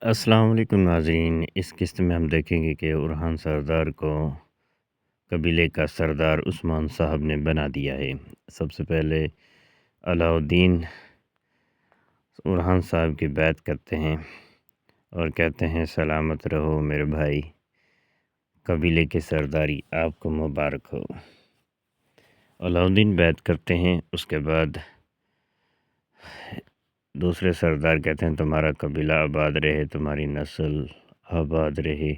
السلام علیکم ناظرین، اس قسط میں ہم دیکھیں گے کہ اورحان سردار کو قبیلے کا سردار عثمان صاحب نے بنا دیا ہے۔ سب سے پہلے علاؤالدین اورحان صاحب کی بیعت کرتے ہیں اور کہتے ہیں سلامت رہو میرے بھائی، قبیلے کے سرداری آپ کو مبارک ہو۔ علاؤالدین بیعت کرتے ہیں، اس کے بعد دوسرے سردار کہتے ہیں تمہارا قبیلہ آباد رہے، تمہاری نسل آباد رہے۔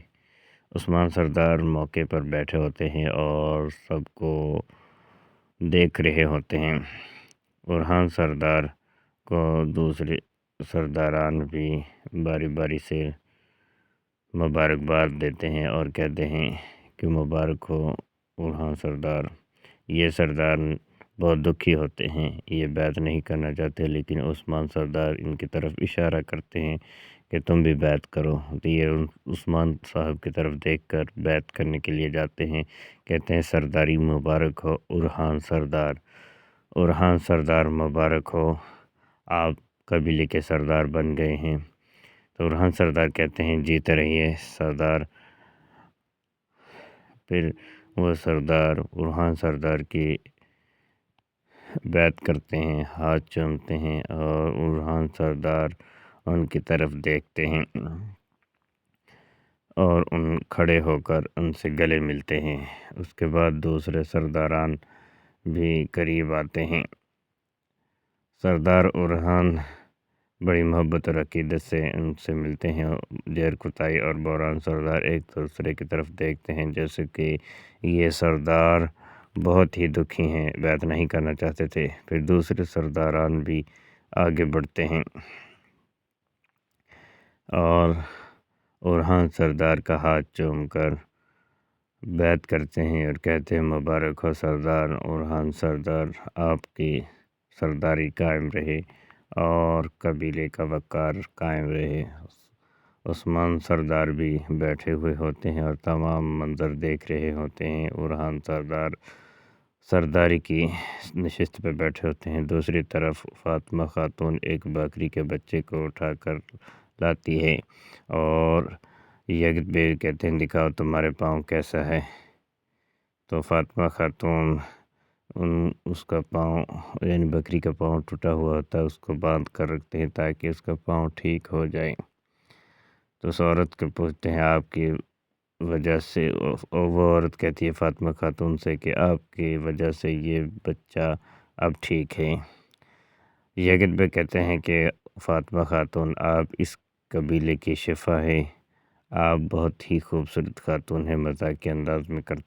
عثمان سردار موقع پر بیٹھے ہوتے ہیں اور سب کو دیکھ رہے ہوتے ہیں۔ اورحان سردار کو دوسرے سرداران بھی باری باری سے مبارکباد دیتے ہیں اور کہتے ہیں کہ مبارک ہو اورحان سردار۔ یہ سردار بہت دکھی ہوتے ہیں، یہ بیعت نہیں کرنا چاہتے، لیکن عثمان سردار ان کی طرف اشارہ کرتے ہیں کہ تم بھی بیعت کرو۔ تو یہ عثمان صاحب کی طرف دیکھ کر بیعت کرنے کے لیے جاتے ہیں، کہتے ہیں سرداری مبارک ہو اورحان سردار، اورحان سردار مبارک ہو، آپ قبیلے کے سردار بن گئے ہیں۔ تو اورحان سردار کہتے ہیں جیتے رہیے سردار۔ پھر وہ سردار اورحان سردار کی بیعت کرتے ہیں، ہاتھ چومتے ہیں اور اورحان سردار ان کی طرف دیکھتے ہیں اور کھڑے ہو کر ان سے گلے ملتے ہیں۔ اس کے بعد دوسرے سرداران بھی قریب آتے ہیں۔ سردار اورحان بڑی محبت اور عقیدت سے ان سے ملتے ہیں۔ دیر کتائی اور بوران سردار ایک دوسرے کی طرف دیکھتے ہیں جیسے کہ یہ سردار بہت ہی دکھی ہیں، بیعت نہیں کرنا چاہتے تھے۔ پھر دوسرے سرداران بھی آگے بڑھتے ہیں اور اورحان سردار کا ہاتھ چوم کر بیعت کرتے ہیں اور کہتے ہیں مبارک ہو سردار اورحان سردار، آپ کی سرداری قائم رہے اور قبیلے کا وقار قائم رہے۔ عثمان سردار بھی بیٹھے ہوئے ہوتے ہیں اور تمام منظر دیکھ رہے ہوتے ہیں۔ اورحان سردار سرداری کی نشست پہ بیٹھے ہوتے ہیں۔ دوسری طرف فاطمہ خاتون ایک بکری کے بچے کو اٹھا کر لاتی ہے اور یکت بے کہتے ہیں دکھاؤ تمہارے پاؤں کیسا ہے۔ تو فاطمہ خاتون اس کا پاؤں یعنی بکری کا پاؤں ٹوٹا ہوا ہوتا ہے، اس کو باندھ کر رکھتے ہیں تاکہ اس کا پاؤں ٹھیک ہو جائے۔ تو اس عورت کو پوچھتے ہیں آپ کی وجہ سے، وہ عورت کہتی ہے فاطمہ خاتون سے کہ آپ کی وجہ سے یہ بچہ اب ٹھیک ہے۔ یکت بے کہتے ہیں کہ فاطمہ خاتون آپ اس قبیلے کی شفا ہے، آپ بہت ہی خوبصورت خاتون ہیں، مذاق کے انداز میں کرتے ہیں۔